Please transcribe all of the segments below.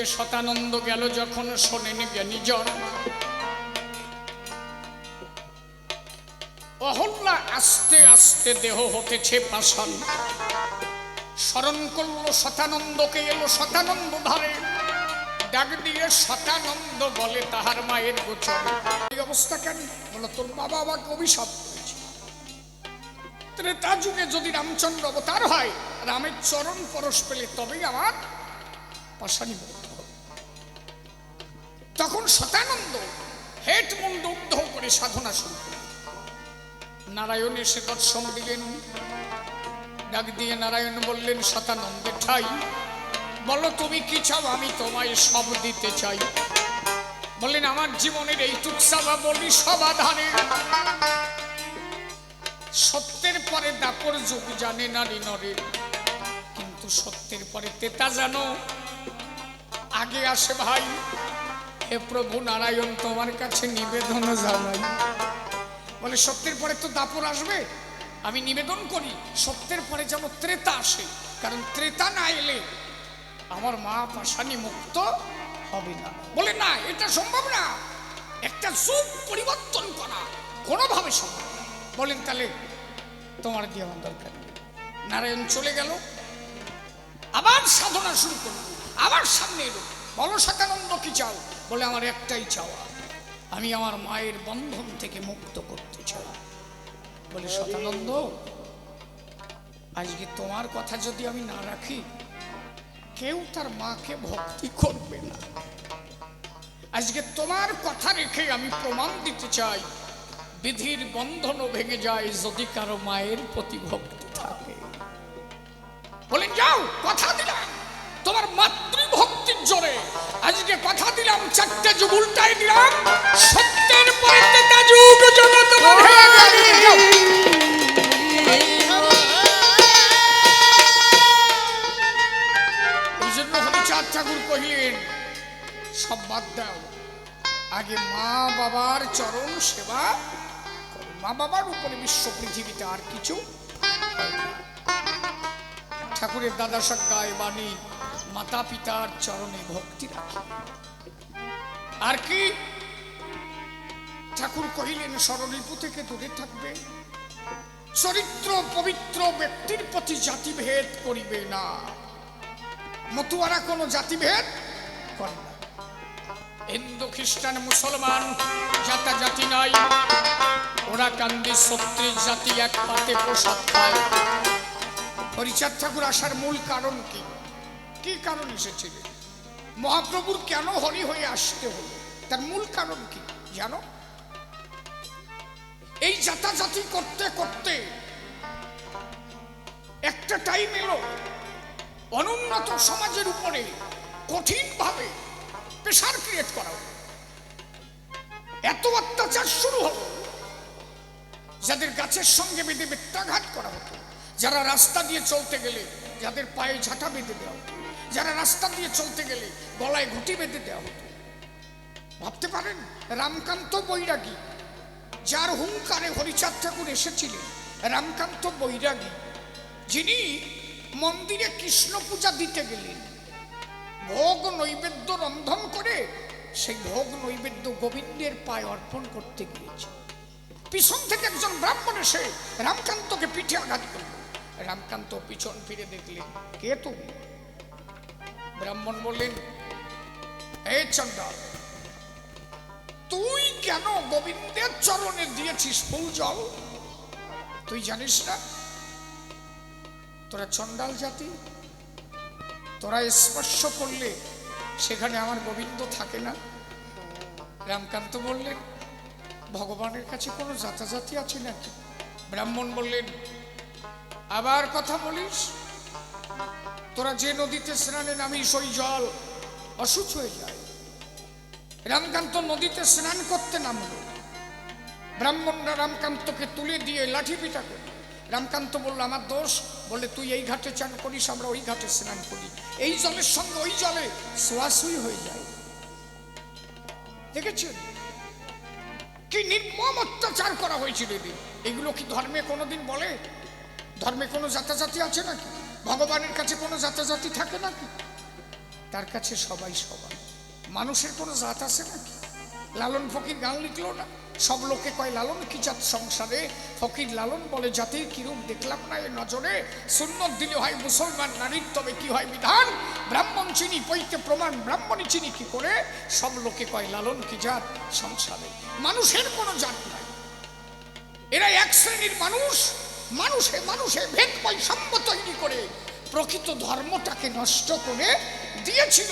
যে শতানন্দ গেল যখন শোনেন জ্ঞানীজন, অহল্যা আস্তে আস্তে দেহ হতেছে পাষাণ। স্মরণ করল শতানন্দকে, এলো শতানন্দ ধারে, ডাক দিয়ে শতানন্দ বলে তাহার মায়ের গোচরে। এই অবস্থা কেন? বলো তোর বাবা আমাকে অভিশাপ করেছে, ত্রেতা যুগে যদি রামচন্দ্র অবতার হয়, রামের চরণ পরশ পেলে তবেই আমার পাষাণী মুক্ত হবে। তখন শতানন্দ হেট মুন্ড উদ্ধ করে সাধনা শুরু করল। নারায়ণ এসে দর্শন দিলেন, ডাক দিয়ে নারায়ণ বললেন শতানন্দের ঠাই, বলো তুমি কি চাও, আমি তোমায় সব দিতে চাই। বললেন আমার জীবনের এইটুক চাওয়া, বলি সমাধানে। সত্যের পরে দাপর যুগ জানে নারী নরের, কিন্তু সত্যের পরে তেতা জানো আগে আসে ভাই। হে প্রভু নারায়ণ তোমার কাছে নিবেদন জানাই। বলে সত্যের পরে তো দাপর আসবে, আমি নিবেদন করি সত্যের পরে যেন ত্রেতা আসে, কারণ ত্রেতা না এলে আমার মা পাষাণী মুক্ত হবে না। বলে না, এটা সম্ভব না, একটা যুগ পরিবর্তন করা কোনোভাবে সম্ভব না। বলেন তাহলে তোমার দিয়ে আমার দরকার নেই। নারায়ণ চলে গেল, আবার সাধনা শুরু করল, আবার সামনে এলো, বলো শতানন্দ কি চাও? বলে আমার একটাই চাওয়া, আমি আমার মায়ের বন্ধন থেকে মুক্ত করতে চাই। বলে শতানন্দ আজকে তোমার কথা যদি আমি না রাখি, কেউ তার মাকে ভক্তি করবে না। আজকে তোমার কথা রেখে আমি প্রমাণ দিতে চাই, বিধির বন্ধনও ভেঙে যায় যদি কারো মায়ের প্রতি ভক্তি থাকে। বলেন যাও, কথা দিলাম তোমার মাতৃভক্তির জোরে, আজকে কথা দিলাম চারটে যুগ উল্টাই দিলাম, সত্যের পরে তেতা যুগ জগৎ হয়ে গেল। এই জন্য হরিচাঁদ ঠাকুর কহিলেন সব বাদ দাও, আগে মা বাবার চরণ সেবা করো। মা বাবার উপরে বিশ্ব পৃথিবীতে আর কিছু হয় না। ঠাকুরের দাদা সজ্ঞায় বাণী, মাতা পিতার চরণে ভক্তি রাখি। আর কি ঠাকুর কহিলেন স্বরলিপু থেকে দূরে থাকবে, চরিত্র পবিত্র ব্যক্তির প্রতি জাতিভেদ করিবে না। মতুয়ারা কোনো জাতিভেদ করে না, হিন্দু খ্রিস্টান মুসলমান জাতা জাতি নাই, ওরা কান্দি ৩৬ জাতি এক পাতে প্রসাদ খায়। হরিচাঁদ ঠাকুর আসার মূল কারণ কি? কি কারণ এসেছিলেন? মহাপ্রভুর কেন হরি হয়ে আসতে হলো, তার মূল কারণ কি জানো? এই জাতাজাতি করতে করতে একটা টাইম এলো, অনুন্নত সমাজের উপরে কঠিন ভাবে প্রেসার ক্রিয়েট করা হলো, এত অত্যাচার শুরু হলো, যাদের গাছের সঙ্গে বেঁধে বেত্রাঘাত করা হতো, যারা রাস্তা দিয়ে চলতে গেলে যাদের পায়ে ঝাঁটা বেঁধে দেওয়া হতো, যারা রাস্তা দিয়ে চলতে গেলে গলায় ঘুঁটি বেঁধে দেওয়া হতো। ভাবতে পারেন রামকান্ত বৈরাগী, যার হুঙ্কারে হরিচাঁদ ঠাকুর এসেছিলেন, রামকান্ত বৈরাগী যিনি মন্দিরে কৃষ্ণ পূজা দিতে গেলেন, ভোগ নৈবেদ্য রন্ধন করে সেই ভোগ নৈবেদ্য গোবিন্দের পায়ে অর্পণ করতে গিয়েছে। পিছন থেকে একজন ব্রাহ্মণ এসে রামকান্তকে পিঠে আঘাত করল। রামকান্ত পিছন ফিরে দেখলেন, কে তুমি? ব্রাহ্মণ বললেন, এই চণ্ডাল, তুই কেন গোবিন্দের চরণে দিয়েছিস ফুল জল? তুই জানিস না তোরা চণ্ডাল জাতি, তোরা স্পর্শ করলে সেখানে আমার গোবিন্দ থাকে না। রামকান্ত বললেন, ভগবানের কাছে কোনো জাতাজাতি আছে নাকি? ব্রাহ্মণ বললেন, আবার কথা বলিস? তোরা যে নদীতে স্নানে নামিস ওই জল অশুচ হয়ে যায়। রামকান্ত নদীতে স্নান করতে নামল, ব্রাহ্মণরা রামকান্তকে তুলে দিয়ে লাঠি পিটা করল। রামকান্ত বলল, আমার দোষ? বলে, তুই এই ঘাটে চান করিস, আমরা ওই ঘাটে স্নান করি, এই জলের সঙ্গে ওই জলে ছোঁয়াছুঁই হয়ে যায়। দেখেছেন কি নির্মম অত্যাচার করা হয়েছিল এদের? এগুলো কি ধর্মে কোনোদিন বলে? ধর্মে কোনো জাতাজাতি আছে নাকি? ভগবানের কাছে কোনো জাতাজাতি থাকে নাকি? তার কাছে সবাই সবাই। মানুষের কোনো জাত আছে নাকি? লালন ফকির গান লিখলো না, সব লোকে কয় লালন কি জাত সংসারে, ফকির লালন বলে জাতির কিরূপ দেখলাম না এ নজরে, সুন্নত দিলে হয় মুসলমান নারীর তবে কি হয় বিধান, ব্রাহ্মণ চিনি পৈতে প্রমাণ ব্রাহ্মণী চিনি কি করে, সব লোকে কয় লালন কি জাত সংসারে। মানুষের কোনো জাত নাই, এরা এক শ্রেণীর মানুষ। মানুষে মানুষে ভেদ বৈষম্য তৈরি করে প্রকৃত ধর্মটাকে নষ্ট করে দিয়েছিল।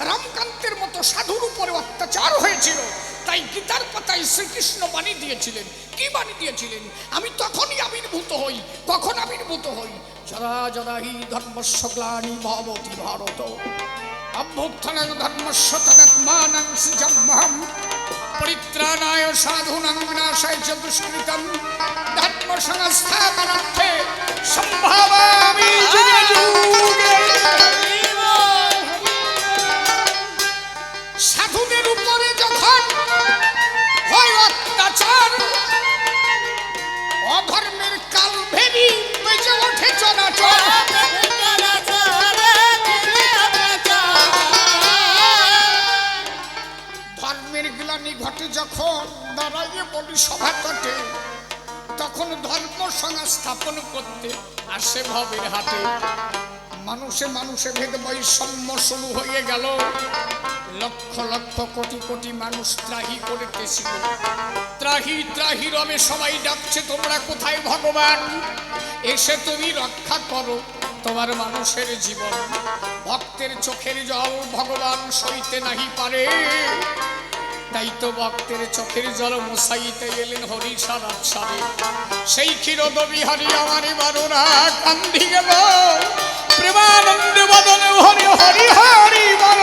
রামকান্তের মতো সাধুর উপরে অত্যাচার হয়েছিল, তাই গীতার পাতায় শ্রীকৃষ্ণ বাণী দিয়েছিলেন। কি বাণী দিয়েছিলেন? আমি তখনই আবির্ভূত হই। কখন আবির্ভূত হই? যদা যদা হি ধর্মস্য গ্লানি ভবতি ভারত অভ্যুত্থানায় ধর্মস্য তদাত্মানাং সৃজাম্যহম পরিত্রাণায় সাধূনাং বিনাশায় চ দুষ্কৃতম ধর্ম সংস্থাপনার্থে সম্ভাবামি যুগে যুগে। সাধুদের উপরে যখন হয় অত্যাচার, অধর্মের কালভেরি বেজে ওঠে চরাচর। ধর্মের গ্লানি ঘটে যখন দাঁড়াইয়ে বলি সভা ঘটে, তখন ধর্ম সংস্থাপন করতে আসে ভবের হাটে। মানুষে মানুষে ভেদ বৈষম্য শুরু হয়ে গেল, লক্ষ লক্ষ কোটি কোটি মানুষ ত্রাহি করিতেছিল। ত্রাহি ত্রাহি রবে সবাই ডাকছে, তোমরা কোথায় ভগবান, এসে তুমি রক্ষা করো তোমার মানুষের জীবন। ভক্তের চোখের জল ভগবান সইতে নাহি পারে, তাই তো ভক্তের চোখের জল মুছাইতে এলেন হরিষার আচ্ছাদে। সেই ক্ষীরদ বিহারী আমারে বারোরা কান্দি গেল, প্রেমানন্দে বদন হরি হরি হরি বল।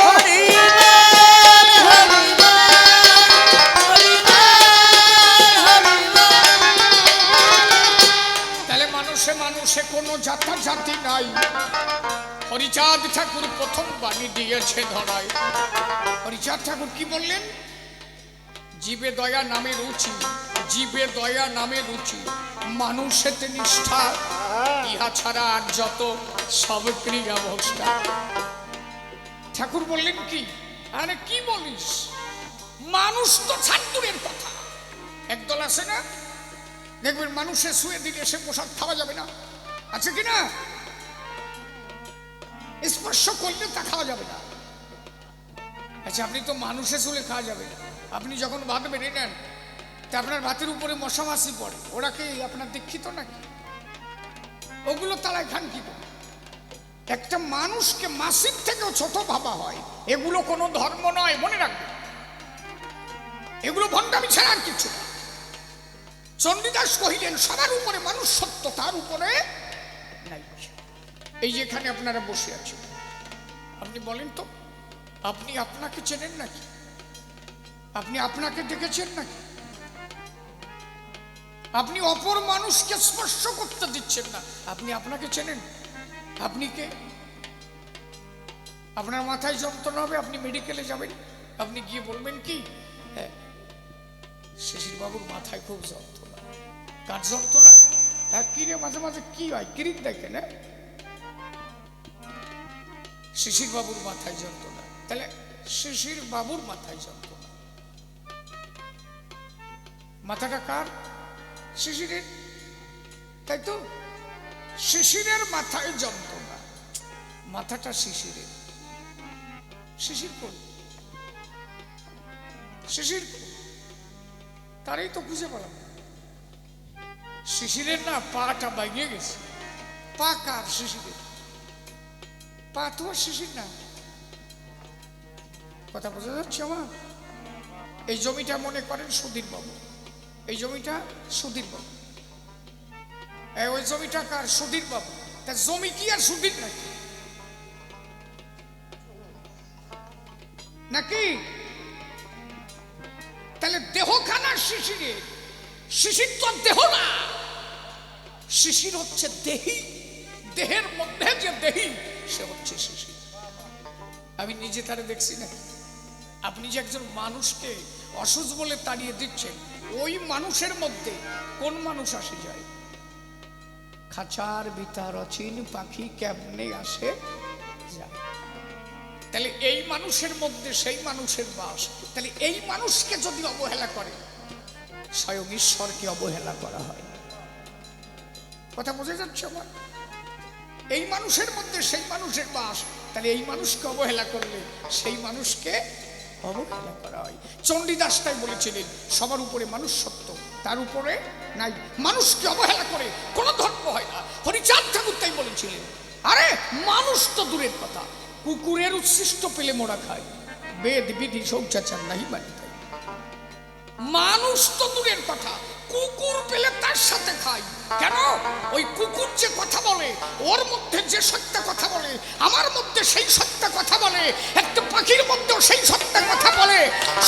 তাহলে মানুষে মানুষে কোনো জাতি নাই। হরিচাঁদ ঠাকুর প্রথম বাণী দিয়েছে ধরায়। হরিচাঁদ ঠাকুর কি বললেন? জীবে দয়া নামে রুচি, জীবে দয়া নামে রুচি, মানুষেতে নিষ্ঠা, ইহা ছাড়া আর যত সব ক্রিয়া ভোষ্টা। ঠাকুর বললেন কি? আরে কি বলিস, মানুষ তো ছাত্রের কথা। একদল আছে না, দেখবেন মানুষে শুয়ে দিলে সে প্রসাদ খাওয়া যাবে না, আছে কি না? স্পর্শ করলে তা খাওয়া যাবে না। আচ্ছা, আপনি তো মানুষে শুলে খাওয়া যাবে না। আপনি যখন ভাত বেড়ে নেন, তা আপনার ভাতের উপরে মশা মাছি পড়ে, ওরা কি আপনার দীক্ষিত নাকি? ওগুলো তালায় খান কি করে? একটা মানুষকে মাসির থেকেও ছোট ভাবা হয়, এগুলো কোনো ধর্ম নয়, মনে রাখবেন। এগুলো ভণ্ডামি ছাড়া আর কিছু না। চণ্ডীদাস কহিলেন সবার উপরে মানুষ সত্য, তার উপরে নাই। এই যেখানে আপনারা বসে আছেন, আপনি বলেন তো, আপনি আপনাকে চেনেন নাকি? আপনি আপনাকে দেখেছেন নাকি? আপনি অপর মানুষকে স্পর্শ করতে দিচ্ছেন না, আপনি আপনাকে চেনেন? আপনি কে? আপনার মাথায় যন্ত্রণা হবে, আপনি মেডিকেলে যাবেন, আপনি গিয়ে বলবেন কি, হ্যাঁ শিশির বাবুর মাথায় খুব যন্ত্রণা। কার যন্ত্রণা? হ্যাঁ কি রে, মাঝে মাঝে কি হয়, কিরিক দেখেন, হ্যাঁ শিশির বাবুর মাথায় যন্ত্রণা। তাহলে শিশির বাবুর মাথায় যন্ত্রণা, মাথাটা কার? শিশিরের, তাই তো? শিশিরের মাথায় যন্ত্রণা, মাথাটা শিশিরের। শিশির কোন? শিশির তারই তো খুঁজে পেলাম। শিশিরের না পাটা বাইয়ে গেছে। পা কার? শিশিরের। পা তো আর শিশির না। কথা বোঝা যাচ্ছে আমার? এই জমিটা মনে করেন সুধীর বাবু, এই জমিটা সুধীর বাবু, ওই জমিটা কার? সুধীর বাবু। তা জমি কি আর সুধীর নাকি? নাকি? তাহলে দেহখানা শিশিরের, শিশির তো দেহ না, শিশির হচ্ছে দেহি। দেহের মধ্যে যে দেহি, সে হচ্ছে শিশির। আমি নিজে তারে দেখছি না। আপনি যে একজন মানুষকে অসুস্থ বলে তাড়িয়ে দিচ্ছেন, ওই মানুষের মধ্যে কোন মানুষ আসে যায়? খাঁচার ভিতর অচিন পাখি কেমনে আসে যায়। তাহলে এই মানুষের মধ্যে সেই মানুষের বাস। তাহলে এই মানুষকে যদি অবহেলা করে, স্বয়ং ঈশ্বরকে অবহেলা করা হয়। কথা বোঝা যাচ্ছে আমার? এই মানুষের মধ্যে সেই মানুষের বাস, তাহলে এই মানুষকে অবহেলা করলে সেই মানুষকে অবহেলা করা হয়। চণ্ডীদাস তাই বলেছিলেন, সবার উপরে মানুষ সত্য, তার উপরে নাই। মানুষকে অবহেলা করে কোনো ধর্ম হয় না। হরিচাঁদ ঠাকুর তাই বলেছিলেন, আরে মানুষ তো দূরের কথা, কুকুরের উচ্ছিষ্ট পেলে মোড়া খায়, বেদ বিধি শৌচাচার নাহি মানি। মানুষ তো দূরের কথা, কুকুর পেলে তার সাথে খায়। কেন? ওই কুকুর যে কথা বলে, ওর মধ্যে যে সত্য কথা বলে, আমার মধ্যে সেই সত্য কথা বলে, একটা পাখির মধ্যেও সেই সত্য কথা বলে।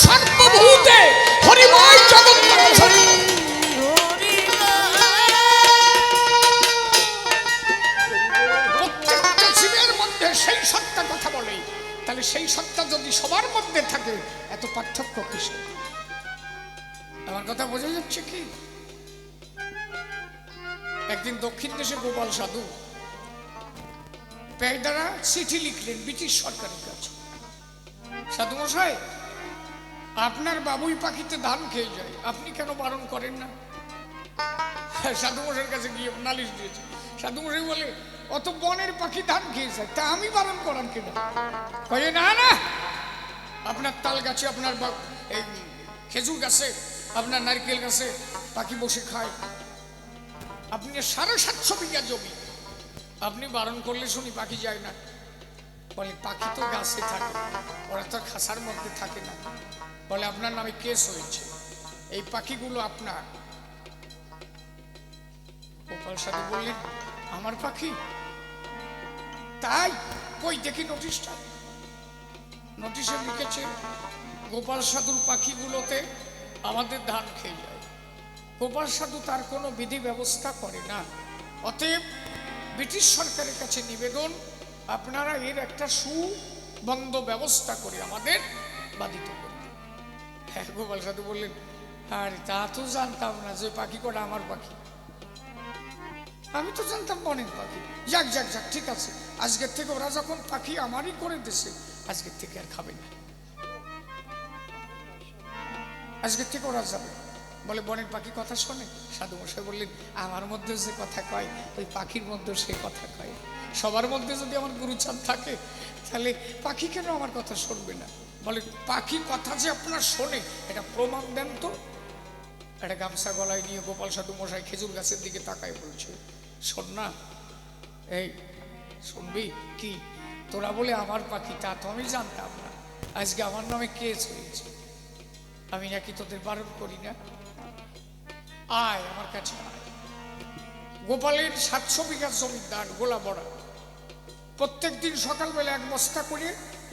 সর্বভূতে হরিময় জগৎ প্রত্যেকটা জীবের মধ্যে সেই সত্য কথা বলে। তাহলে সেই সত্য যদি সবার মধ্যে থাকে, এত পার্থক্য কিসের? আমার কথা বোঝা যাচ্ছে কি? একদিন দক্ষিণ দেশে গোপাল সাধু পেয়দারা চিঠি লিখলেন ব্রিটিশ সরকারের কাছে, সাধু মশাই, আপনার বাবুই পাখিতে ধান খেয়ে যায়, আপনি কেন বারণ করেন না? সাধু মশাইয়ের কাছে গিয়ে নালিশ দিয়েছে। সাধু মশাই বলে, অত বনের পাখি ধান খেয়ে যায়, তা আমি বারণ করান কেন? কয়ে না না, আপনার তাল গাছে, আপনার এই খেজুর গাছে, আপনার নারকেল গাছে পাখি বসে খায়, আপনি 750 বিঘা জমি, আপনি বারণ করলে শুনি পাখি যায় না। বলে, পাখি তো গাছে থাকে, ওরা তো খাসার মধ্যে থাকে না। বলে, আপনার নামে কেস হয়েছে, এই পাখিগুলো আপনার। গোপাল সাধু বললেন, আমার পাখি? তাই? কই দেখি নোটিশটা। নোটিশে লিখেছে, গোপাল সাধুর পাখিগুলোতে আমাদের ধান খেয়ে যায়। গোপাল সাধু তার কোনো বিধি ব্যবস্থা করে না। অতএব ব্রিটিশ সরকারের কাছে নিবেদন, আপনারা এর একটা সুবন্ধ ব্যবস্থা করে আমাদের বাধিত করবেন। হ্যাঁ, গোপাল সাধু বললেন, আরে তা তো জানতাম না যে পাখি কটা আমার পাখি, আমি তো জানতাম বনের পাখি। যাক যাক যাক, ঠিক আছে, আজকের থেকে ওরা যখন পাখি আমারই করে দিছে, আজকের থেকে আর খাবে না, আজকের থেকে ওরা যাবে। বলে, বনের পাখি কথা শোনে? সাধু মশাই বললেন, আমার মধ্যে যে কথা কয়, ওই পাখির মধ্যে সে কথা কয়। সবার মধ্যে যদি আমার গুরুচাঁদ থাকে, তাহলে পাখি কেন আমার কথা শুনবে না? বলে, পাখি কথা যে আপনার শোনে, এটা প্রমাণ দেন তো। একটা গামছা গলায় নিয়ে গোপাল সাধু মশাই খেজুর গাছের দিকে তাকায় বলছে, শোন না, এই শুনবি কি? তোরা বলে আমার পাখি, তা তো আমি জানতাম না, আজকে আমার নামে কেস হয়েছে, আমি নাকি তোদের বারণ করি না? আয় আমার কাছে আয়। গোপালের 700 বিঘা জমির ধান গোলা বড়া, প্রত্যেক দিন সকালবেলা 1 বস্তা করে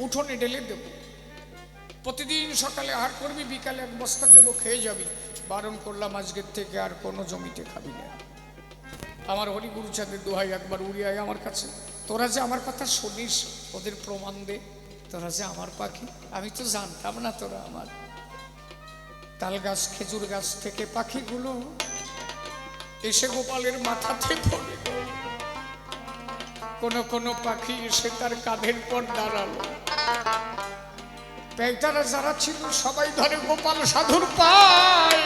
উঠোনে ঢেলে দেব। প্রতিদিন সকালে আহার করবি, বিকালে 1 বস্তা দেবো, খেয়ে যাবি। বারণ করলাম, আজকের থেকে আর কোনো জমিতে খাবি না। আমার হরি গুরুচাঁদের দোহাই, একবার উড়ে আয় আমার কাছে। তোরা যে আমার কথা শুনিস, ওদের প্রমাণ দে, তোরা যে আমার পাখি, আমি তো জানতাম না তোরা আমার। তাল গাছ, খেজুর গাছ থেকে পাখিগুলো এসে গোপালের মাথাতে পড়ে। কোন কোন পাখি এসে তার কাঁধের পর দাঁড়ালো। পেয়দারা যারা ছিল সবাই ধরে গোপাল সাধুর পায়,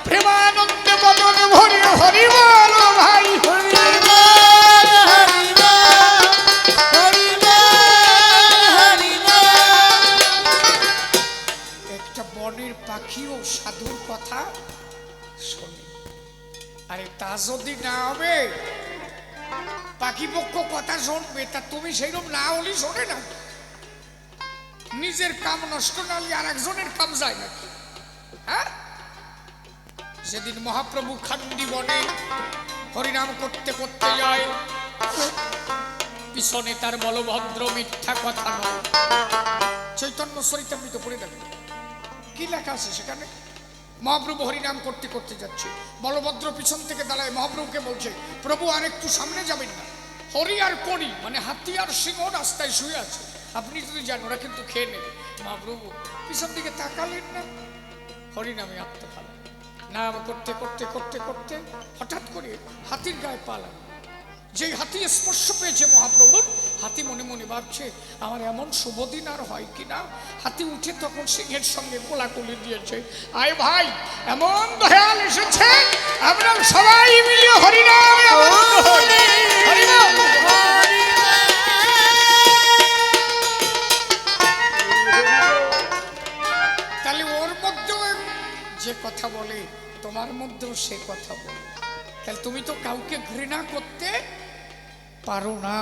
প্রেমানন্দে বদন ভরে হরি বল ভাই, হরি বল, হরি বল, হরি বল, হরি বল। একটা বনের পাখিও সাধুর কথা শোনে। আরে তা যদি না হবে, পাখি পক্ষ কথা শুনবে, তা তুমি সেইরকম না হলে শোনে না। নিজের কাম নষ্ট না হলে আর একজনের কাম যায় নাকি? হ্যাঁ, যেদিন মহাপ্রভু খান্ডি বনে হরিনাম করতে করতে যায়, পিছনে তার বলভদ্র মিথ্যা কথা নয়। চৈতন্য চরিতামৃত পড়ে দেখো কি লেখা আছে সেখানে। মহাপ্রভু হরিনাম করতে করতে যাচ্ছে, বলভদ্র পিছন থেকে দাঁড়ায় মহাপ্রভুকে বলছে, প্রভু আর একটু সামনে যাবেন না, হরি আর করি মানে হাতি আর সিংহ রাস্তায় শুয়ে আছে, আপনি যদি যান ওরা কিন্তু খেয়ে নেবে। মহাপ্রভু পিছন দিকে তাকালেন না, হরিনামে আত্মফালা নাম করতে করতে করতে করতে হঠাৎ করে হাতির গায়ে পা লাগলো। যে হাতি স্পর্শ পেয়েছে মহাপ্রভুর, হাতি মনে মনে ভাবছে আমার এমন শুভ দিন আর হয় কিনা। হাতি উঠে তখন সিংহের সঙ্গে কোলাকুলি দিয়েছে, আয় ভাই এমন দয়াল এসেছে, আমরা সবাই মিলিয়ে হরিনাম হরিনাম। তাহলে ওর মধ্যেও যে কথা বলে তোমার মধ্যেও সে কথা বলে, তাহলে তুমি তো কাউকে ঘৃণা করতে পারো না।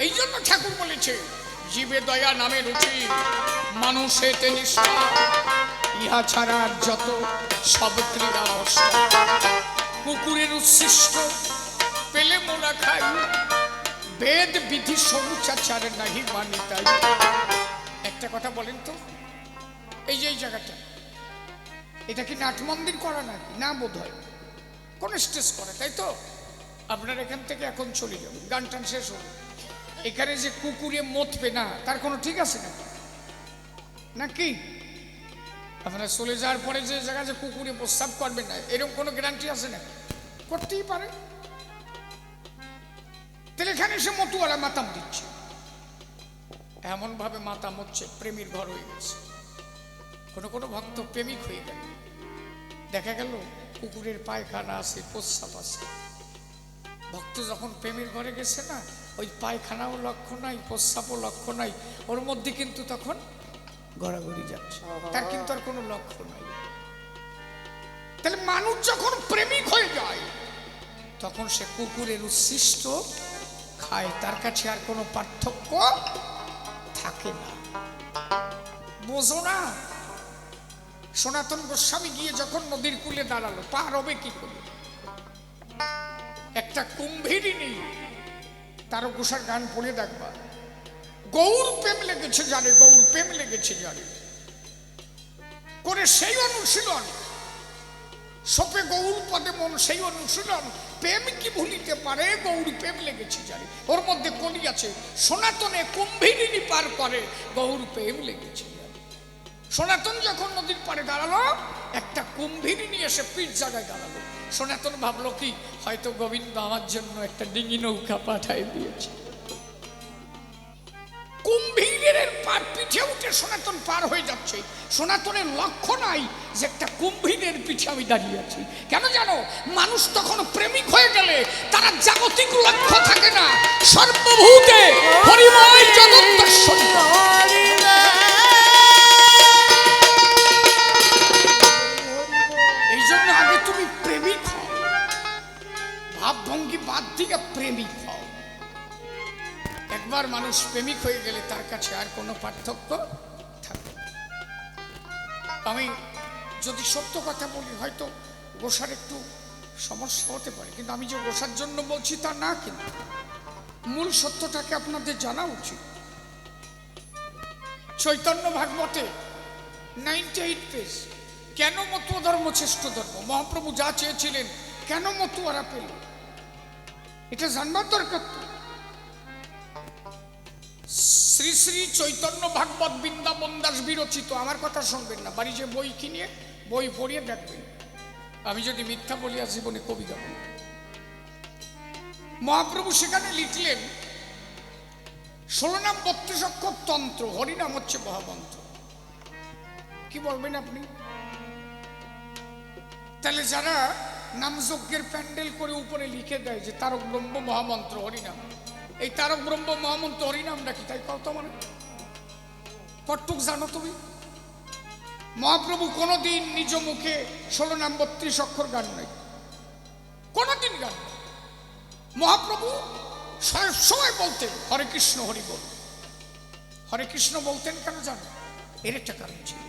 এই জন্য ঠাকুর বলেছে জীবে দয়া নামে রুচি, মানুষেতে নিষ্ঠা, ইহা ছাড়া যত সব ক্রীড়া অষ্ট। কুকুরের উচ্ছিষ্ট পেলে মোলা খাই, বেদ বিধি সৌচাচার নাহি মানি তাই। একটা কথা বলেন তো, এই যে এই জায়গাটা, এটা কি নাট মন্দির করা নাকি? না, বোধ হয় কোন স্টেজ করে, তাই তো? আপনার এখান থেকে এখন চলে যাবেন, গান টান শেষ হবে। এখানে যে কুকুরে মতবে না তার কোনো ঠিক আছে নাকি? আপনারা চলে যাওয়ার পরে যে জায়গায় যে কুকুরে প্রস্রাব করবে না, এরকম কোনো গ্যারান্টি আছে না? করতেই পারে। তাহলে এখানে এসে মতুয়ারা মাতাম দিচ্ছে, এমন ভাবে মাতাম হচ্ছে প্রেমীর ঘর হয়ে গেছে। কোনো কোনো ভক্ত প্রেমিক হয়ে গেল, দেখা গেল কুকুরের পায়খানা আছে, প্রস্রাব আছে। ভক্ত যখন প্রেমের ঘরে গেছে না, ওই পায়খানাও লক্ষ্য নাই, প্রস্রাবও লক্ষ্য নাই, ওর মধ্যে কিন্তু তখন গড়াগড়ি যাচ্ছে, তার কিন্তু আর কোনো লক্ষ্য নাই। তাহলে মানুষ যখন প্রেমিক হয়ে যায় তখন সে কুকুরের উচ্ছিষ্ট খায়, তার কাছে আর কোনো পার্থক্য থাকে না। বোঝো না? সনাতন গোস্বামী গিয়ে যখন নদীর কূলে দাঁড়ালো, পার হবে কি করে? একটা কুম্ভীরিনী, তারও গোসার গান পড়ে দেখবা, গৌর প্রেম লেগেছে জানে, গৌর প্রেম লেগেছে জানে করে সেই অনুশীলন, সোপে গৌর পদে মন সেই অনুশীলন, প্রেম কি ভুলিতে পারে, গৌর প্রেম লেগেছে জানে। ওর মধ্যে কলি আছে, সনাতনে কুম্ভীরিনী পার করে, গৌর প্রেম লেগেছে জানে। সনাতন যখন নদীর পাড়ে দাঁড়ালো, একটা কুম্ভীরিনী এসে পিঠ জায়গায় দাঁড়ালো। সনাতন ভাবলো কি হয়তো গোবিন্দ আমার জন্য একটা ডিঙি নৌকা পাঠায় দিয়েছে। কুম্ভীরের পার পিঠে উঠে সনাতন পার হয়ে যাচ্ছে। সনাতনের লক্ষ্য নাই যে একটা কুম্ভীরের পিঠে আমি দাঁড়িয়ে আছি। কেন জানো? মানুষ তখন প্রেমিক হয়ে গেলে তারা জাগতিক লক্ষ্য থাকে না, সর্বভূতে হরিময় জগৎ দর্শন। এই জন্য আগে তুমি প্রেমিক হও, ভাবভঙ্গি বাদ দিকে প্রেমিক হও। একবার মানুষ প্রেমিক হয়ে গেলে তার কাছে আর কোনো পার্থক্য থাকে না। আমি যদি সত্য কথা বলি হয়তো গোসার একটু সমস্যা হতে পারে, কিন্তু আমি যে গোসার জন্য বলছি তা না, কিন্তু মূল সত্যটাকে আপনাদের জানা উচিত। চৈতন্য ভাগবতে 98 পেজ, কেন মতুয়া ধর্ম শ্রেষ্ঠ ধর্ম, মহাপ্রভু যা চেয়েছিলেন কেন মতুয়ারা পেল, এটা জানবার দরকার তো। শ্রী শ্রী চৈতন্য ভাগবত বৃন্দাবন দাস বিরচিত, আমার কথা শুনবেন না, বাড়ি যে বই কিনে বই পড়িয়ে দেখবেন। আমি যদি মিথ্যা বলিয়া জীবনে কবিতা বলি। মহাপ্রভু সেখানে লিখলেন 16 নাম 32 অক্ষর তন্ত্র, হরিনাম হচ্ছে মহামন্ত্র। কি বলবেন আপনি? তাহলে যারা নামযজ্ঞের প্যান্ডেল করে উপরে লিখে দেয় যে তারক ব্রহ্ম মহামন্ত্র হরিনাম, এই তারক ব্রহ্ম মহামন্ত্র হরিনামটা কি তাই কত মানে কটুক জানো তুমি? মহাপ্রভু কোনোদিন নিজ মুখে 16 নাম 32 অক্ষর গান নাই, কোনোদিন গান নাই। মহাপ্রভু সবসময় বলতেন হরে কৃষ্ণ হরি বল। হরে কৃষ্ণ বলতেন কেন জানো? এর একটা কারণ ছিল।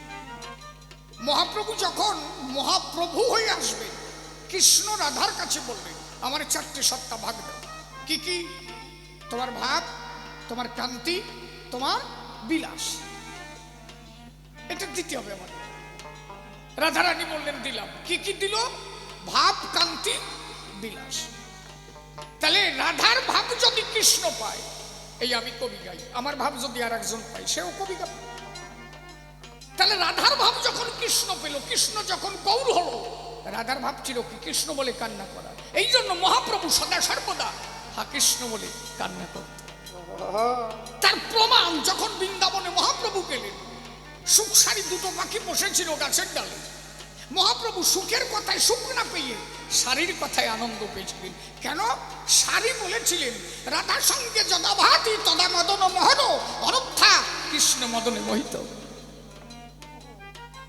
মহাপ্রভু যখন মহাপ্রভু হয়ে আসবেন, কৃষ্ণ রাধার কাছে বললেন আমার 4টে সত্তা ভাগ দাও। কি কি? তোমার ভাব, তোমার কান্তি, তোমার বিলাস, এটা দিতে হবে আমার। রাধারানী বললেন দিলাম। কি কি দিল? ভাব, কান্তি, বিলাস। তাহলে রাধার ভাব যদি কৃষ্ণ পায়, এই আমি কবি গাই, আমার ভাব যদি আর একজন পায় সেও কবি গাবে। তাহলে রাধার ভাব যখন কৃষ্ণ পেল, কৃষ্ণ যখন গৌর হলো, রাধার ভাব ছিল কি? কৃষ্ণ বলে কান্না করা। এই জন্য মহাপ্রভু সদা সর্বদা হা কৃষ্ণ বলে কান্না করত। তার প্রমাণ যখন বৃন্দাবনে মহাপ্রভু গেলেন, সুখসারি দুটো পাখি বসেছিল গাছের ডালে। মহাপ্রভু সুখের কথায় সুখ না পেয়ে শারীর কথায় আনন্দ পেয়েছিলেন। কেন? শারী বলেছিলেন রাধার সঙ্গে যদা ভাতি তদা মদন মোহন অনর্থা কৃষ্ণ মদনে মোহিত।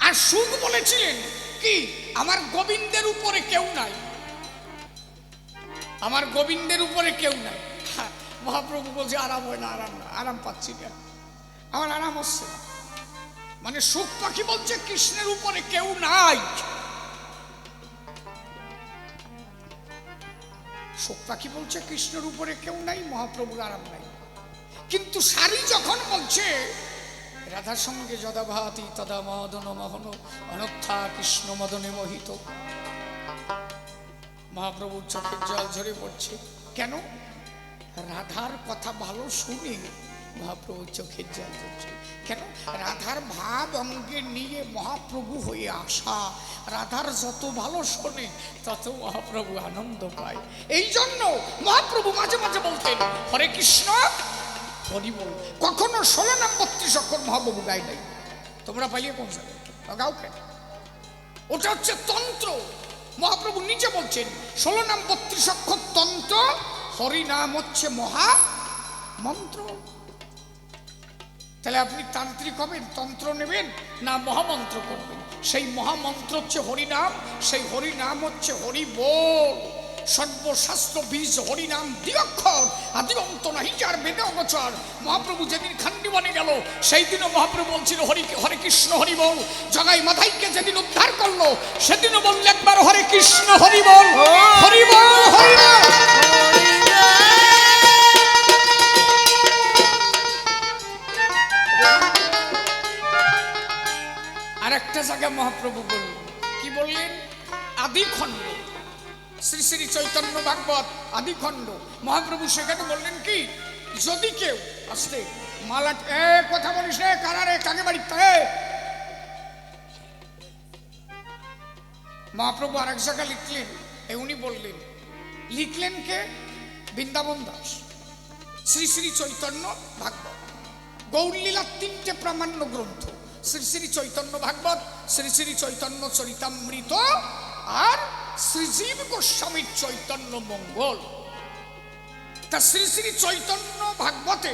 আর সুখ বলেছিলেন কি, আমার গোবিন্দের উপরে কেউ নাই, আমার গোবিন্দের উপরে কেউ নাই। মহাপ্রভু বলছে আরাম হয় না, আরাম না, আরাম পাচ্ছি না, আমার আরাম হচ্ছে না। মানে সুখ পাখি বলছে কৃষ্ণের উপরে কেউ নাই। সুখ পাখি বলছে কৃষ্ণের উপরে কেউ নাই, মহাপ্রভুর আরাম নাই। কিন্তু শারী যখন বলছে রাধার সঙ্গে যদা ভাতি তদা মদন মোহন অনর্থা কৃষ্ণ মদনে মোহিত, মহাপ্রভুর চোখের জল ঝরে পড়ছে। কেন? রাধার কথা ভালো শুনে মহাপ্রভুর চোখের জল ঝরছে। কেন? রাধার ভাব অঙ্গে নিয়ে মহাপ্রভু হয়ে আসা। রাধার যত ভালো শোনে তত মহাপ্রভু আনন্দ পায়। এই জন্য মহাপ্রভু মাঝে মাঝে বলতেন হরে কৃষ্ণ হরি বল। কখনো 16 নাম 32 অক্ষর মহাপ্রভু গাই নাই। তোমরা পাইলে কোন যাবে গাও কেন? ওটা হচ্ছে তন্ত্র। মহাপ্রভু নিজে বলছেন 16 নাম 32 অক্ষর তন্ত্র, হরি নাম হচ্ছে মহা মন্ত্র। তাহলে আপনি তান্ত্রিক হবেন, তন্ত্র নেবেন না মহামন্ত্র করবেন? সেই মহামন্ত্র হচ্ছে হরিনাম, সেই হরিনাম হচ্ছে হরি বল। সর্বশাস্ত্র বীজ হরিনাম দ্বিঅক্ষর, আদি অন্ত নাহি যার বেদে অগোচর। মহাপ্রভু যেদিন খান্ডিবনে গেল সেই দিনও মহাপ্রভু বলছিল হরে কৃষ্ণ হরি বল। জগাই মাধাইকে যেদিন উদ্ধার করলো সেদিনও বললে একবার হরে কৃষ্ণ হরি বল, হরি বল, হরি বল। আর একটা জায়গায় মহাপ্রভু বললেন, কি বললেন? আদি খণ্ড, শ্রী শ্রী চৈতন্য ভাগবত আদি খণ্ড। মহাপ্রভু সেখানে বললেন কি, যদি কেউ আসতে মালা কথা বলিস রে, কারারে কাকে বাড়িতে। মহাপ্রভু আর এক জায়গায় লিখলেন, উনি বললেন, লিখলেন কে? বৃন্দাবন দাস। শ্রী শ্রী চৈতন্য ভাগবত, গৌরলীলার 3টে প্রামাণ্য গ্রন্থ, শ্রী শ্রী চৈতন্য ভাগবত, শ্রী শ্রী চৈতন্য চরিতামৃত আর শ্রীজীব গোস্বামীর চৈতন্য মঙ্গল। তা শ্রী শ্রী চৈতন্য ভাগবতে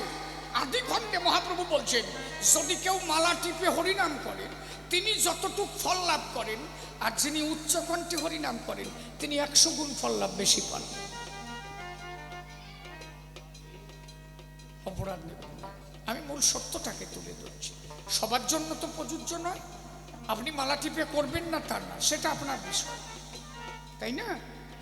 আদি খণ্ডে মহাপ্রভু বলছেন যদি কেউ মালা টিপে হরিনাম করেন তিনি যতটুক ফল লাভ করেন, আর যিনি উচ্চকণ্ঠে হরিনাম করেন তিনি 100 গুণ ফল লাভ বেশি পান। অপরাধ নেবেন না, আমি মূল সত্যটাকে তুলে ধরছি। সবার জন্য তো প্রযোজ্য নয়, আপনি মালা টিপে করবেন না তার না, সেটা আপনার বিষয়, তাই না?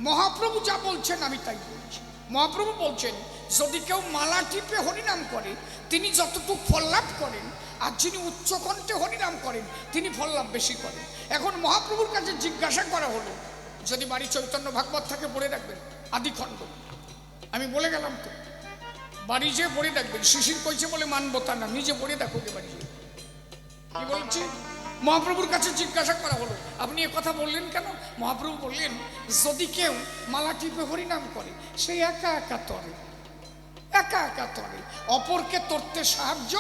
মহাপ্রভু যা বলছেন আমি তাই বলছি। মহাপ্রভু বলছেন যদি কেউ মালা টিপে হরিনাম করে তিনি যতটুকু ফল লাভ করেন, আর যিনি উচ্চকণ্ঠে হরিনাম করেন তিনি ফল লাভ বেশি করেন। এখন মহাপ্রভুর কাছে জিজ্ঞাসা করা হলো, যদি বাড়ি চৈতন্য ভাগবত থাকে পড়ে রাখবেন আদি খণ্ড। আমি বলে গেলাম তো, বাড়ি যে পড়ে রাখবেন। শিশির কইছে বলে মানবো তা না, নিজে পড়ে দেখো বাড়ি। কি বলছি? মহাপ্রভুর কাছে জিজ্ঞাসা করা হলো আপনি এ কথা বললেন কেন? মহাপ্রভু বললেন যদি কেউ মালা টিপে হরিনাম করে সে একা একা তরে, একা একা তরে, অপরকে তরতে সাহায্য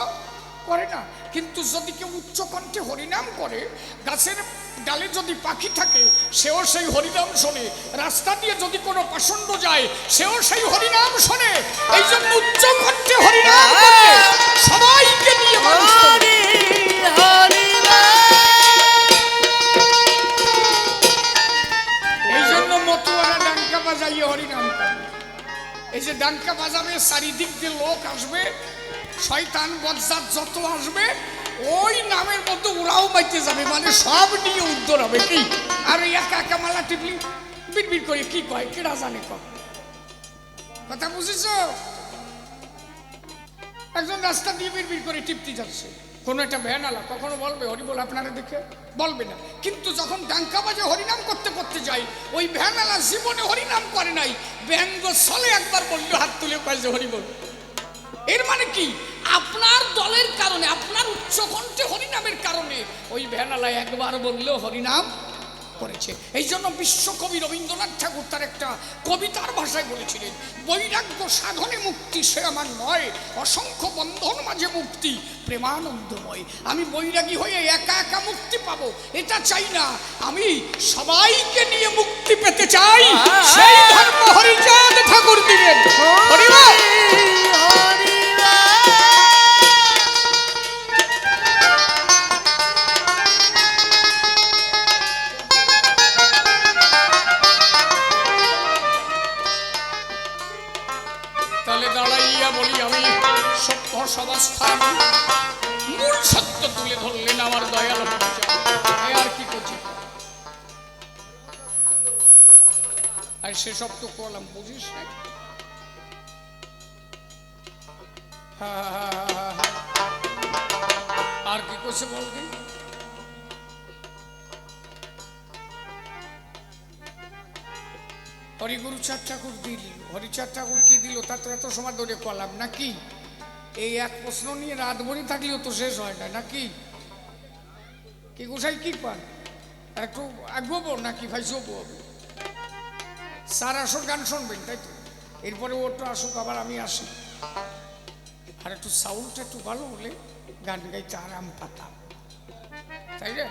করে না। কিন্তু যদি কেউ উচ্চকণ্ঠে হরিনাম করে, গাছের ডালে যদি পাখি থাকে সেও সেই হরিনাম শোনে, রাস্তা দিয়ে যদি কোনো পাষণ্ড যায় সেও সেই হরিনাম শোনে। এই জন্য উচ্চকণ্ঠে হরিনাম করতে সবাইকে নিয়ে মানুষ হরিনাম করে। এই যে ডাঙ্কা বাজাবে চারিদিক দিয়ে লোক আসবে, শয়তান বজ্জাত যত আসবে ওই নামের মধ্যে ওরাও বাইতে যাবে, মানে সব নিয়ে উদ্ধার হবে। কি আর একা একা মালা টিপলি বিড়বিড় করে কি কয় কেডা জানে কথা বুঝেছ? একজন রাস্তা দিয়ে বিড়বিড় করে টিপতে যাচ্ছে, কোনো একটা ভ্যানালা কখনো বলবে হরি বল আপনারা দেখে? বলবে না। কিন্তু যখন ডাঙ্কা বাজে হরিনাম করতে করতে যাই, ওই ভ্যানালা জীবনে হরিনাম করে নাই, ব্যঙ্গ চলে একবার বললো হাত তুলে কয়েছে হরি বল। এর মানে কি? আপনার দলের কারণে, আপনার উচ্চকণ্ঠে হরিনামের কারণে ওই ভ্যানালা একবার বললেও হরিনাম করেছে। এই জন্য বিশ্বকবি রবীন্দ্রনাথ ঠাকুর তার একটা কবিতার ভাষায় বলেছিলেন, বৈরাগ্য সাধনে মুক্তি সে আমার নয়, অসংখ্য বন্ধন মাঝে মুক্তি প্রেমানন্দময়। আমি বৈরাগী হয়ে একা একা মুক্তি পাবো এটা চাই না, আমি সবাইকে নিয়ে মুক্তি পেতে চাই। সেই ধর্ম হরিচাঁদ ঠাকুর দিলেন। হরিবল। তাহলে দাঁড়াইয়া বলি আমি সত্য সবস্থান মূল সত্য তুলে ধরলেন আমার দয়াল হরিচাঁদ। আর কি করছি, আর সেসব তো করলাম, বুঝিস না? আর কি করছে বলবি? হরিগুরুচাঁদ ঠাকুর দিল, হরিচাঁদ ঠাকুর কি দিল তা তো এত সময় ধরে করলাম নাকি? এই এক প্রশ্ন নিয়ে রাত ভরি থাকলেও তো শেষ হয় না নাকি? কি গোসাই কি পান, একটু আগবো নাকি ভাই শোবো? স্যার আসুক, গান শুনবেন তাই তো, এরপরে ওটা আসুক, আবার আমি আসি। আর একটু সাউন্ডটা একটু ভালো হলে গান গাইতে আরাম পাতাম, তাই রে?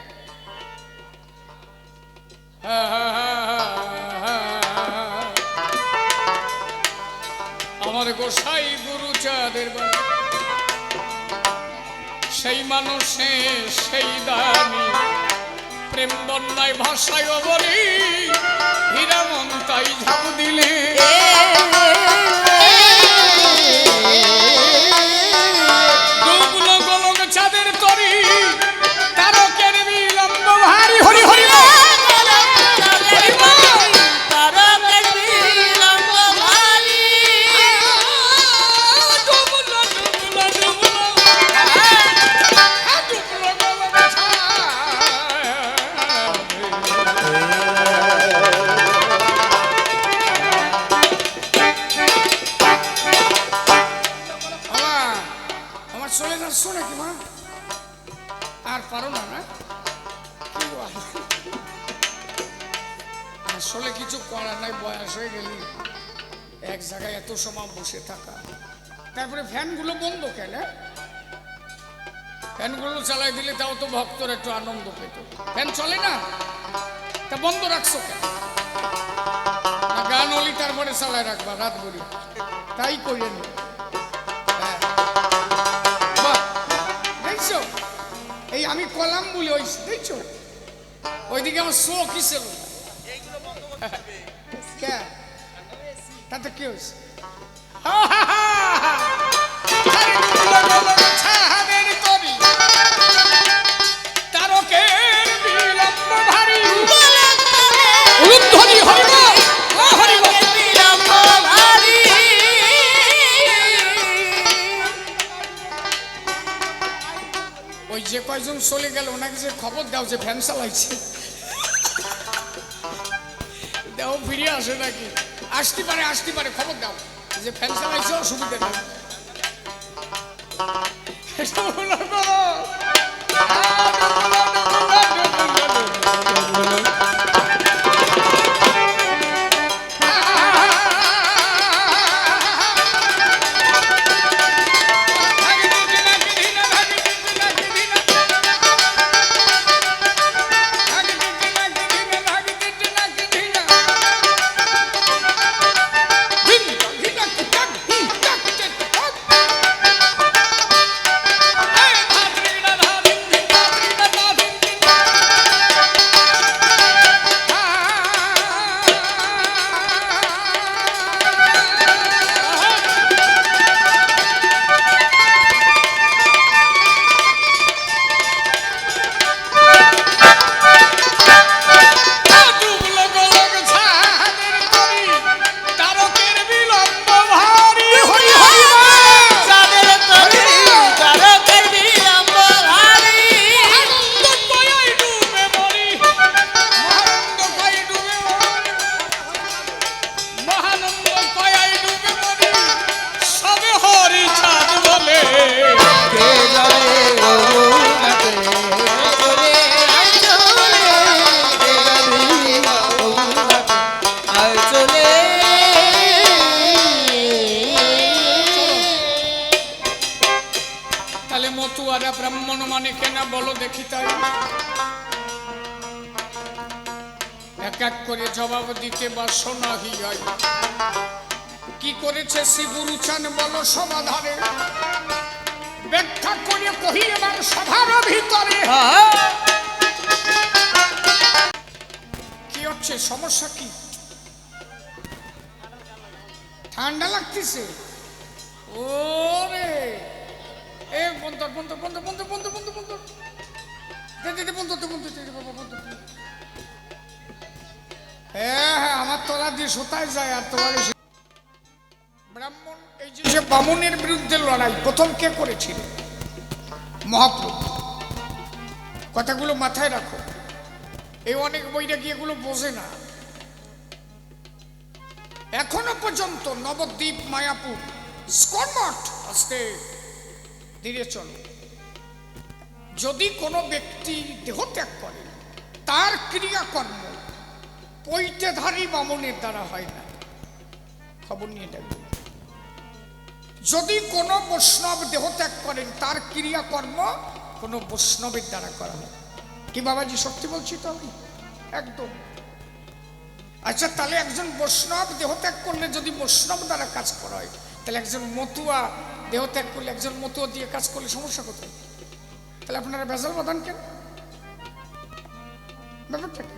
আমার গোসাই গুরুচাঁদের বাড়ি, সেই মানুষে সেই দামি প্রেম বন্যায় ভাষায় বলি, হীরামন তাই ঝাঁপ দিলে ডুবলো গোলক চাঁদের তরি, তারকের বিলম্ব ভারী। হরি হরি চলে যাচ্ছ নাকি মা? আর পারো না না? আসলে কিছু করার নাই, বয়স হয়ে গেলি এক জায়গায় এত সময় বসে থাকা। তারপরে ফ্যানগুলো বন্ধ কেন? ফ্যানগুলো চালাই দিলে তাও তো ভক্তর একটু আনন্দ পেত। ফ্যান চলে না, তা বন্ধ রাখছো কেন? গান হলি তারপরে চালায় রাখবা রাত ভরি, তাই করেন। এই আমি কলাম বলে ওই দেখছো ওইদিকে আমার শো কিসের তাতে কি হয়েছে? ওই যে কয়জন চলে গেল ওনাকে যে খবর দাও যে ফ্যান চালাইছে, দেও ফিরে আসে নাকি? আসতে পারে খবর দাও যে ফ্যান চালাইছে, অসুবিধা নেই। মতুয়ারা ব্রাহ্মণ মানে কেনা বলো দেখি তাই। এক এক করে জবাব দিতে বাসনা হিয়াই। কি করেছে শ্রী গুরুচান বলো সমাধানে, ব্যাখ্যা করে কহি এবার সভার ভিতরে। কি হচ্ছে, সমস্যা কি? ঠান্ডা লাগতেছে? ওরে এ বন্ধু বন্ধু বন্ধু বন্ধু বন্ধু বন্ধু বন্ধু হ্যাঁ হ্যাঁ, আমার তোলা দিয়ে সোতায় যায় আর তোমার ব্রাহ্মণ। এই যে বামুনের বিরুদ্ধে লড়াই প্রথম কে করেছিল? মহাপ্রভু। কথাগুলো মাথায় রাখো, এই অনেক বৈরাগী এগুলো বোঝে না। এখনো পর্যন্ত নবদ্বীপ, মায়াপুর, ইস্কন মঠ, আস্তে ধীরে চলো, যদি কোনো ব্যক্তি দেহত্যাগ করে তার ক্রিয়াকর্ম পৈতেধারী বামনের দ্বারা হয় না। খবর নিয়ে দেখবেন। যদি কোনো বৈষ্ণব দেহত্যাগ করেন তার ক্রিয়াকর্ম কোনো বৈষ্ণবের দ্বারা করা হয়। কি বাবাজি সত্যি বলছি তো আমি? একদম। আচ্ছা, তাহলে একজন বৈষ্ণব দেহত্যাগ করলে যদি বৈষ্ণব দ্বারা কাজ করা হয়, তাহলে একজন মতুয়া দেহত্যাগ করলে একজন মতুয়া দিয়ে কাজ করলে সমস্যা কোথায়? তাহলে আপনারা ভেজাল বাঁধান কেন? ব্যাপারটা কি?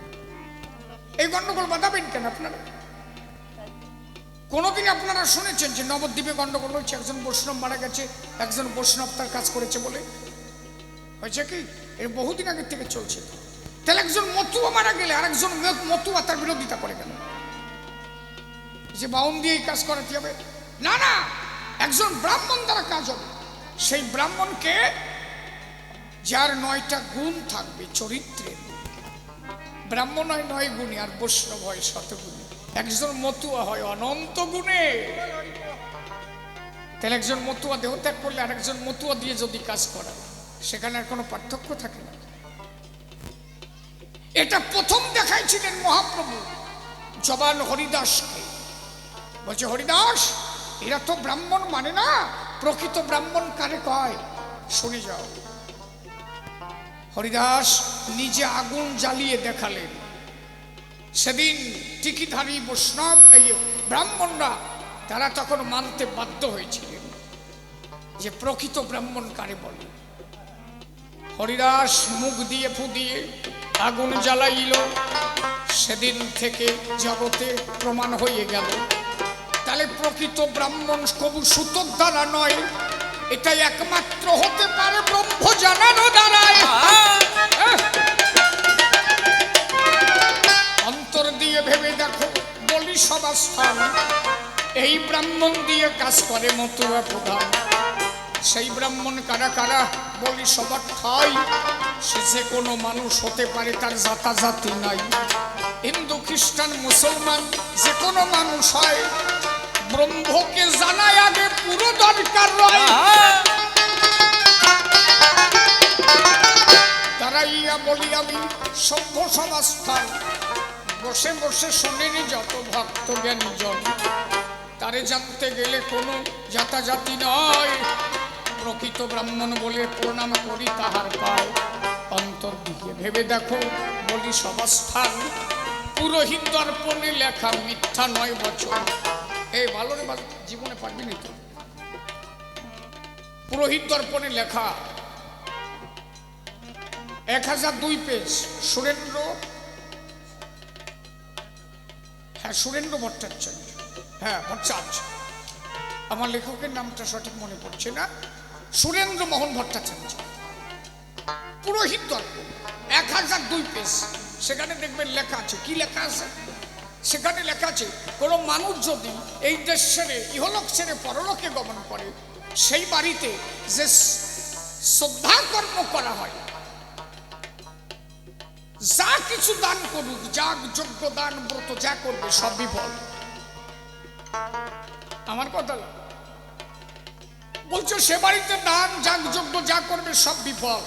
এই গন্ডগোল বাঁধাবেন কেন আপনারা? কোনোদিন আপনারা শুনেছেন যে নবদ্বীপে গন্ডগোল হয়েছে, একজন বৈষ্ণব মারা গেছে, একজন বৈষ্ণব তার কাজ করেছে বলে? হয়েছে কি? এর বহুদিন আগের থেকে চলছে। তাহলে একজন মতুয়া মারা গেলে আর একজন মতুয়া তার বিরোধিতা করে কেন? যে বাউন দিয়ে কাজ করাতে হবে? না না, একজন ব্রাহ্মণ দ্বারা কাজ হবে। সেই ব্রাহ্মণকে যার 9টা গুণ থাকবে চরিত্রের, ব্রাহ্মণ হয় 9 গুণে আর বৈষ্ণব হয় 7 গুণে, একজন মতুয়া হয় অনন্ত গুণে। তাহলে একজন মতুয়া দেহত্যাগ করলে আর একজন মতুয়া দিয়ে যদি কাজ করা, সেখানে আর কোনো পার্থক্য থাকে না। এটা প্রথম দেখাইছিলেন মহাপ্রভু জবান হরিদাসকে। বলছে, হরিদাস, এরা তো ব্রাহ্মণ মানে না, প্রকৃত ব্রাহ্মণ কারে কয় শুনে যাও। হরিদাস নিজে আগুন জ্বালিয়ে দেখালেন। সেদিন টিকিধারী বৈষ্ণব এই ব্রাহ্মণরা তারা তখন মানতে বাধ্য হয়েছিলেন যে প্রকৃত ব্রাহ্মণ কারে বলে। হরিদাস মুখ দিয়ে ফু দিয়ে আগুন জ্বালাইল। সেদিন থেকে জগতে প্রমাণ হয়ে গেল, তাহলে প্রকৃত ব্রাহ্মণ কবু সুতোর দ্বারা নয়, এটাই একমাত্র হতে পারে ব্রহ্ম জানানো দ্বারায়। অন্তর দিয়ে ভেবে দেখো, বলি সভাস্থান, এই ব্রাহ্মণ দিয়ে কাজ করে মতুয়া প্রধান। সেই ব্রাহ্মণ কারা কারা বলি সবার ঠাই, সে যে কোনো মানুষ হতে পারে, তার জাতাজাতি নাই। হিন্দু, খ্রিস্টান, মুসলমান যে কোনো মানুষ হয়, ব্রহ্মকে জানায় আগে পুরো দরকার রয়। তারাইয়া বলি আমি সভ্য সমাজস্থান, বসে বসে শোনেনি যত ভক্ত জ্ঞানী জন, তারে জানতে গেলে কোনো জাতাজাতি নয়, প্রকৃত ব্রাহ্মণ বলে প্রণাম করি তাহার পায়। অন্তর দিকে ভেবে দেখো, বলি সভাস্থান, পুরোহিত দর্পণে লেখা মিথ্যা নয় বচন। এই ভালো রে, জীবনে পারবি না তো। পুরোহিত দর্পণে লেখা 1002 পেজ, সুরেন্দ্র, হ্যাঁ সুরেন্দ্র ভট্টাচার্য, হ্যাঁ ভট্টাচার্য, আমার লেখকের নামটা সঠিক মনে পড়ছে না, সুরেন্দ্র মোহন ভট্টাচার্য। পুরোহিত দর্পণ 1002 পেজ, সেখানে দেখবেন লেখা আছে। কি লেখা আছে সেখানে? লেখা আছে, কোনো মানুষ যদি এই দেশ ছেড়ে ইহলোক ছেড়ে পরলোকে গমন করে, সেই বাড়িতে যে শ্রদ্ধা কর্ম করা হয়, যা কিছু দান করুক, যাগ যজ্ঞ দান ব্রত যা করবে সব বিফল। আমার কথা বলছো, সে বাড়িতে দান যাগ যজ্ঞ যা করবে সব বিফল,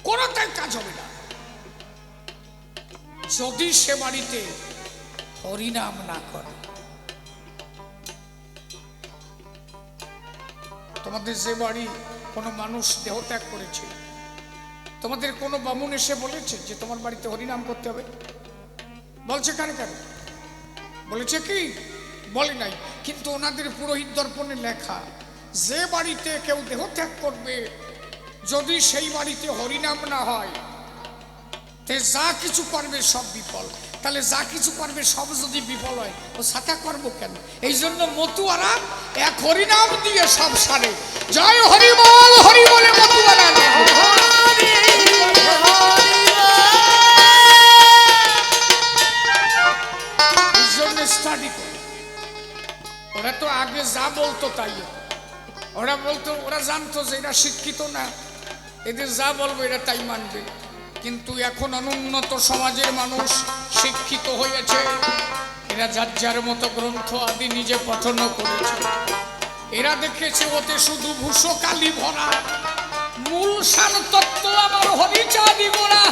কোনটাই কাজ হবে না যদি সে বাড়িতে হরিনাম না করে। তোমাদের যে বাড়ি কোনো মানুষ দেহ ত্যাগ করেছে, তোমাদের কোনো বামুন এসে বলেছে যে তোমার বাড়িতে হরিনাম করতে হবে? বলছে কারে কারে? বলেছে কি? বলে নাই। কিন্তু ওনাদের পুরোহিত দর্পণে লেখা, যে বাড়িতে কেউ দেহ ত্যাগ করবে, যদি সেই বাড়িতে হরিনাম না হয়, তে যা কিছু করবে সব বিফল। তাহলে যা কিছু করবে সব যদি বিফল হয়, ও সাথা করবো কেন? এই জন্য মতুয়ারা এক হরিনাম দিয়ে সব সারে। জয় হরি বল, হরি বলে মতুয়ারা এই জন্য স্টাডি করে। ওরা তো আগে যা বলতো তাই, ওরা বলতো, ওরা জানতো যে এরা শিক্ষিত না, এদের যা বলবো এরা তাই মানবে। কিন্তু এখন অনুন্নত সমাজের মানুষ শিক্ষিত হয়েছে, এরা যার যার মতো গ্রন্থ আদি নিজে পঠন করেছে। এরা দেখেছে ওতে শুধু ভূষকালি ভরা, মূল সার তত্ত্ব আমার হরিচাঁদি গোড়া।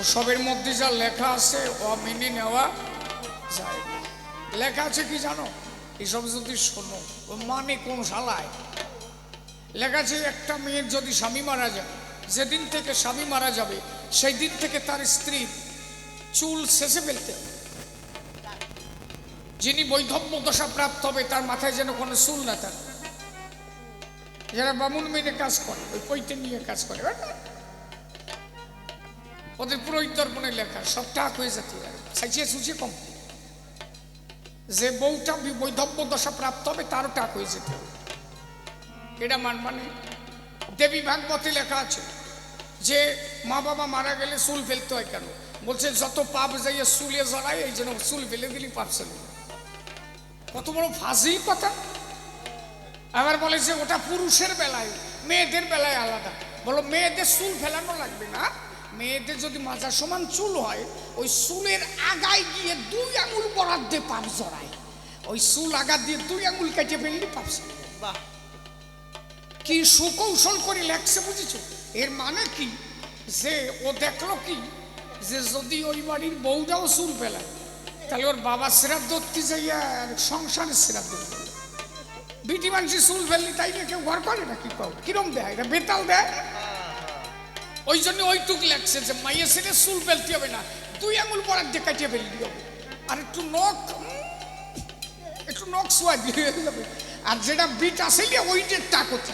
ওসবের মধ্যে যা লেখা আছে ও মেনে নেওয়া যায় না। লেখা আছে কি জানো? এসব যদি শোনো, ও মানে কোন শালায় লেখা আছে, একটা মেয়ের যদি স্বামী মারা যায়, যেদিন থেকে স্বামী মারা যাবে সেই দিন থেকে তার স্ত্রীর চুল শেষে ফেলতে হবে। যিনি বৈধব্য দশা প্রাপ্ত হবে তার মাথায় যেন কোনো চুল না থাকে। যারা বামুন মেনে কাজ করে, ওই পৈতে নিয়ে কাজ করে, ওদের পুরোহিত দর্পণে লেখা, সব টাক হয়ে যেতে সাইচিয়ে সুচিয়ে কম। যে বউটা বৈধব্য দশা প্রাপ্ত হবে তারও টাক হয়ে যেতে হবে। এটা মানে দেবী ভাগবতে লেখা আছে যে মা বাবা মারা গেলে চুল ফেলতে হয় কেন? বলছে যত পাপ যাইয়ে চুলে জড়ায়, এই জন্য চুল ফেলে দিলি পাপ চলে। কত বড় ফাজিল কথা! আবার বলে যে ওটা পুরুষের বেলায়, মেয়েদের বেলায় আলাদা। বলো মেয়েদের চুল ফেলানো লাগবে না, মেয়েদের যদি মাজা সমান চুল হয়, ওই চুলের আগায় গিয়ে 2 আঙুল বরাদ দিয়ে পাপ জড়ায়, ওই চুল আগা দিয়ে 2 আঙুল কেটে ফেললি পাপ চলে। বাহ, কি সুকৌশল করে লেখছে বুঝেছ? এর মানে কি যে ও দেখলো কি যে যদি ওই বাড়ির বউটাও চুল ফেলায়, তাহলে ওর বাবা শ্রাদ্ধ যাইয়া সংসারের শ্রাদ্ধ। বিটি মানুষ চুল ফেললি তাই না কেউ ঘর করে না? কি কও কিরম দেয়? এটা বেতাল দেয়। ওই জন্য ওইটুক লেখছে যে মাইয়া ছেলে চুল ফেলতে হবে না, 2 আঙুল বরাদ দিয়ে কাটিয়ে ফেলতে হবে, আর একটু নখ সোয়া দিয়ে যাবে। আর যেটা বিট আসলে ওইটার টাকতে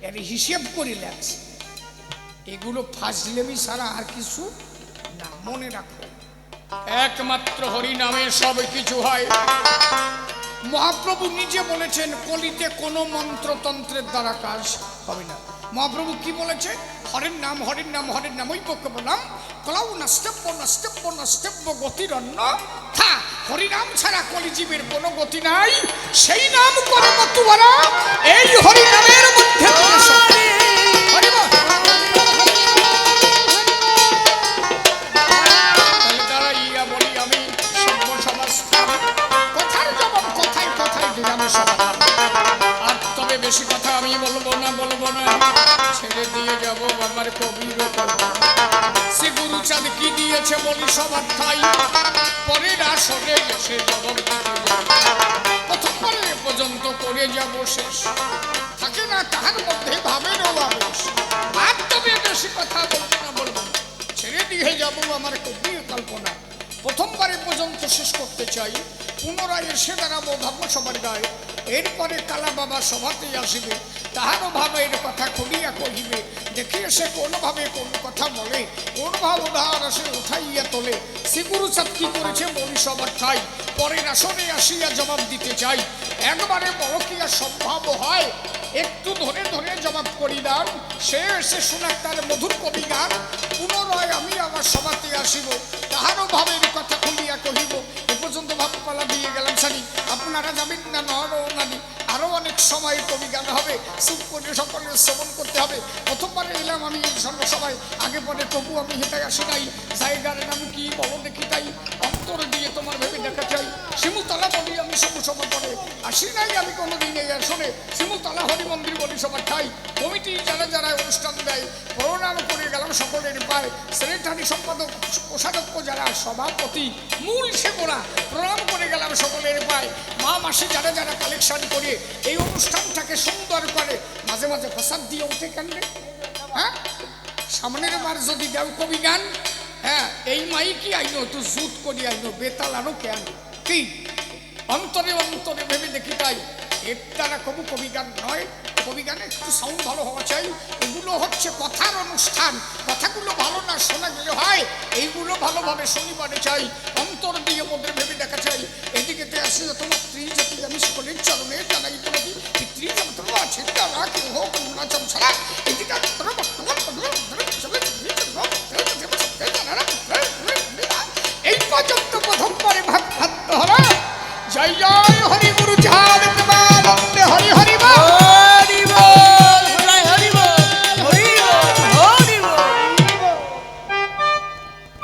এর হিসেব করে লাগছে। এগুলো ফাজলেমি ছাড়া আর কিছু না, মনে রাখো। একমাত্র হরি নামে সব কিছু হয়। মহাপ্রভু নিজে বলেছেন কলিতে কোনো মন্ত্রতন্ত্রের দ্বারা কাজ হবে না। মহাপ্রভু কি বলেছে? হরের নাম, হরের নাম, হরের নাম। ওই পক্ষে বললাম কলাও নাস্তব্য নাস্তব্য নাস্তব্য গতির অন্য থা। হরিনাম ছাড়া কলিজীবের কোনো গতি নাই, সেই নাম করে মতুয়ারা এই হরিনামের মধ্যে বেশি কথা আমি বলবো না, ছেড়ে দিয়ে যাবো আমার কবির। সে গুরুচাঁদ কি দিয়েছে বলি সবার ঠাই, পরের আসরে এসে জবাব দিতে প্রথমবারে পর্যন্ত করে যাব শেষ, থাকে না তাহার মধ্যে ভাবেরও আবেশ। আর তবে বেশি কথা বলবো না, ছেড়ে দিয়ে যাবো আমার কবির কল্পনা। প্রথমবারে পর্যন্ত শেষ করতে চাই, পুনরায় এসে দাঁড়াবো ধর্মসভার গায়ে। এরপরে কালা বাবা সভাতেই আসিবে, তাহারও ভাবের কথা খুলিয়া কহিবে। দেখে এসে কোনোভাবে কোন কথা বলে, কোন ভাব উদাহার আসে উঠাইয়া তোলে। শ্রীগুরুচাঁদ কি করেছে বলি সবার ঠাই, পরের আসনে আসিয়া জবাব দিতে চাই। একবারে বড় কি আর সম্ভব হয়, একটু ধরে ধরে জবাব করি দান। সে এসে শোনাক তার মধুর কবি গান। পুনরায় আমি আমার সভাতে আসিব, তাহারও ভাবের কথা খুলিয়া কহিব। এ পর্যন্ত ভাবপালা দিয়ে গেলাম সারি, আপনারা যাবেন না নর নারী। আরো অনেক সময় কবি গান হবে, চুপ করে সকলে শ্রবণ করতে হবে। প্রথমবার এলাম আমি সর্বসভায়, আগে পরে তবু আমি হেঁটে আসি নাই। জায়গার নাম কি বলো দেখি তাই, অন্তর দিয়ে তোমার ভেবে দেখা চাই। শিমুতলা বলি আমি সবসভা পরে আসি নাই নাই আমি কোনোদিন এই আসনে শিমুলতলা হরি মন্দির বলি সবার ঠাই কমিটি যারা যারা অনুষ্ঠান দেয় প্রণাম করে গেলাম সকলের পায় সেক্রেটারি সম্পাদক কোষাধ্যক্ষ যারা সভাপতি মূল সেবরা প্রণাম করে গেলাম সকলের পায় মা মাসি যারা যারা কালেকশন করে এই অনুষ্ঠানটাকে সুন্দর করে মাঝে মাঝে প্রসাদ দিয়ে উঠে কেন হ্যাঁ সামনের বার যদি দেও কবি গান হ্যাঁ এই মাইকি আইনো একটু জুত করি আইনো বেতাল আনো কেন কি অন্তরে অন্তরে ভেবে দেখি তাই এর দ্বারা কবু কবি গান নয় কবি গানে একটু সাউন্ড ভালো হওয়া চাই এগুলো হচ্ছে কথার অনুষ্ঠান কথাগুলো ভালো না শোনা গেলে হয় এইগুলো ভালোভাবে শনিবারে চাই অন্তর দিয়ে মধ্যে ভেবে দেখা চাই এদিকে আসে তোমার স্ত্রী জাতি আমি সকলের চরণে জানাই তোমাকে পিতৃ যন্ত্র আছে তারা কেউ হোক অরুণাচল ছাড়া এদিকে এই পর্যন্ত প্রথম পরে ভাগ ভাত হরা জয় জয় হরি গুরু ঝাড়